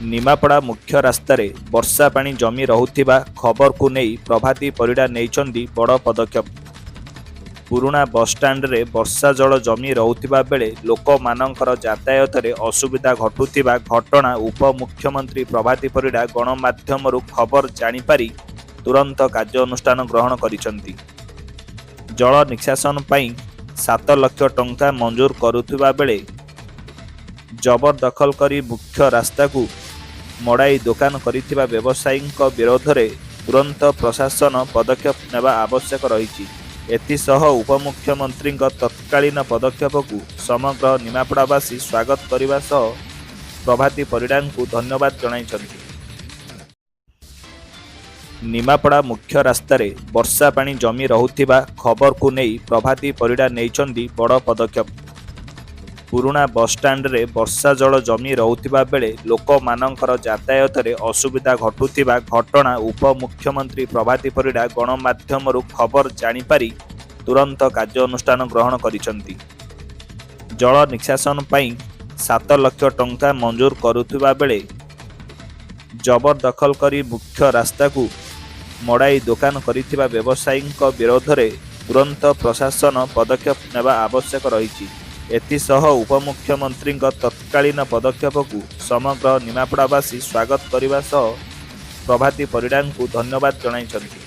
ନିମାପଡ଼ା ମୁଖ୍ୟ ରାସ୍ତାରେ ବର୍ଷା ପାଣି ଜମି ରହୁଥିବା ଖବରକୁ ନେଇ ପ୍ରଭାତୀ ପରିଡ଼ା ନେଇଛନ୍ତି ବଡ଼ ପଦକ୍ଷେପ। ପୁରୁଣା ବସ୍ଷ୍ଟାଣ୍ଡରେ ବର୍ଷା ଜଳ ଜମି ରହୁଥିବା ବେଳେ ଲୋକମାନଙ୍କର ଯାତାୟାତରେ ଅସୁବିଧା ଘଟୁଥିବା ଘଟଣା ଉପମୁଖ୍ୟମନ୍ତ୍ରୀ ପ୍ରଭାତୀ ପରିଡ଼ା ଗଣମାଧ୍ୟମରୁ ଖବର ଜାଣିପାରି ତୁରନ୍ତ କାର୍ଯ୍ୟାନୁଷ୍ଠାନ ଗ୍ରହଣ କରିଛନ୍ତି। ଜଳ ନିଷ୍କାସନ ପାଇଁ 7 ଲକ୍ଷ ଟଙ୍କା ମଞ୍ଜୁର କରୁଥିବା ବେଳେ ଜବରଦଖଲ କରି ମୁଖ୍ୟ ରାସ୍ତାକୁ ମଡ଼ାଇ ଦୋକାନ କରିଥିବା ବ୍ୟବସାୟୀଙ୍କ ବିରୋଧରେ ତୁରନ୍ତ ପ୍ରଶାସନ ପଦକ୍ଷେପ ନେବା ଆବଶ୍ୟକ ରହିଛି। ଏଥିସହ ଉପମୁଖ୍ୟମନ୍ତ୍ରୀଙ୍କ ତତ୍କାଳୀନ ପଦକ୍ଷେପକୁ ସମଗ୍ର ନିମାପଡ଼ାବାସୀ ସ୍ୱାଗତ କରିବା ସହ ପ୍ରଭାତୀ ପରିଡ଼ାଙ୍କୁ ଧନ୍ୟବାଦ ଜଣାଇଛନ୍ତି। ନିମାପଡ଼ା ମୁଖ୍ୟ ରାସ୍ତାରେ ବର୍ଷା ପାଣି ଜମି ରହୁଥିବା ଖବରକୁ ନେଇ ପ୍ରଭାତୀ ପରିଡ଼ା ନେଇଛନ୍ତି ବଡ଼ ପଦକ୍ଷେପ। ପୁରୁଣା ବସ୍ଷ୍ଟାଣ୍ଡରେ ବର୍ଷା ଜଳ ଜମି ରହୁଥିବା ବେଳେ ଲୋକମାନଙ୍କର ଯାତାୟାତରେ ଅସୁବିଧା ଘଟୁଥିବା ଘଟଣା ଉପମୁଖ୍ୟମନ୍ତ୍ରୀ ପ୍ରଭାତୀ ପରିଡ଼ା ଗଣମାଧ୍ୟମରୁ ଖବର ଜାଣିପାରି ତୁରନ୍ତ କାର୍ଯ୍ୟାନୁଷ୍ଠାନ ଗ୍ରହଣ କରିଛନ୍ତି। ଜଳ ନିଷ୍କାସନ ପାଇଁ 7 ଲକ୍ଷ ଟଙ୍କା ମଞ୍ଜୁର କରୁଥିବା ବେଳେ ଜବରଦଖଲ କରି ମୁଖ୍ୟ ରାସ୍ତାକୁ ମଡ଼ାଇ ଦୋକାନ କରିଥିବା ବ୍ୟବସାୟୀଙ୍କ ବିରୋଧରେ ତୁରନ୍ତ ପ୍ରଶାସନ ପଦକ୍ଷେପ ନେବା ଆବଶ୍ୟକ ରହିଛି। ଏଥିସହ ଉପମୁଖ୍ୟମନ୍ତ୍ରୀଙ୍କ ତତ୍କାଳୀନ ପଦକ୍ଷେପକୁ ସମଗ୍ର ନିମାପଡ଼ାବାସୀ ସ୍ୱାଗତ କରିବା ସହ ପ୍ରଭାତୀ ପରିଡ଼ାଙ୍କୁ ଧନ୍ୟବାଦ ଜଣାଇଛନ୍ତି।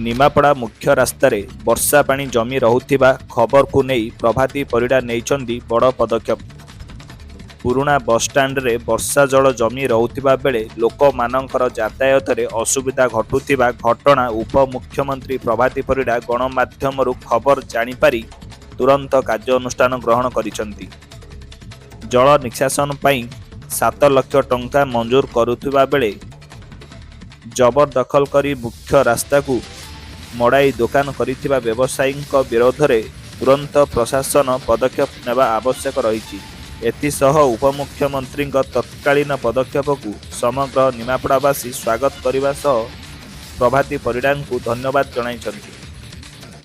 ନିମାପଡ଼ା ମୁଖ୍ୟ ରାସ୍ତାରେ ବର୍ଷା ପାଣି ଜମି ରହୁଥିବା ଖବରକୁ ନେଇ ପ୍ରଭାତୀ ପରିଡ଼ା ନେଇଛନ୍ତି ବଡ଼ ପଦକ୍ଷେପ। ପୁରୁଣା ବସ୍ଷ୍ଟାଣ୍ଡରେ ବର୍ଷା ଜଳ ଜମି ରହୁଥିବା ବେଳେ ଲୋକମାନଙ୍କର ଯାତାୟାତରେ ଅସୁବିଧା ଘଟୁଥିବା ଘଟଣା ଉପମୁଖ୍ୟମନ୍ତ୍ରୀ ପ୍ରଭାତୀ ପରିଡ଼ା ଗଣମାଧ୍ୟମରୁ ଖବର ଜାଣିପାରି ତୁରନ୍ତ କାର୍ଯ୍ୟାନୁଷ୍ଠାନ ଗ୍ରହଣ କରିଛନ୍ତି। ଜଳ ନିଷ୍କାସନ ପାଇଁ 7 ଲକ୍ଷ ଟଙ୍କା ମଞ୍ଜୁର କରୁଥିବା ବେଳେ ଜବରଦଖଲ କରି ମୁଖ୍ୟ ରାସ୍ତାକୁ ମଡ଼ାଇ ଦୋକାନ କରିଥିବା ବ୍ୟବସାୟୀଙ୍କ ବିରୋଧରେ ତୁରନ୍ତ ପ୍ରଶାସନ ପଦକ୍ଷେପ ନେବା ଆବଶ୍ୟକ ରହିଛି। ଏଥିସହ ଉପମୁଖ୍ୟମନ୍ତ୍ରୀଙ୍କ ତତ୍କାଳୀନ ପଦକ୍ଷେପକୁ ସମଗ୍ର ନିମାପଡ଼ାବାସୀ ସ୍ୱାଗତ କରିବା ସହ ପ୍ରଭାତୀ ପରିଡ଼ାଙ୍କୁ ଧନ୍ୟବାଦ ଜଣାଇଛନ୍ତି।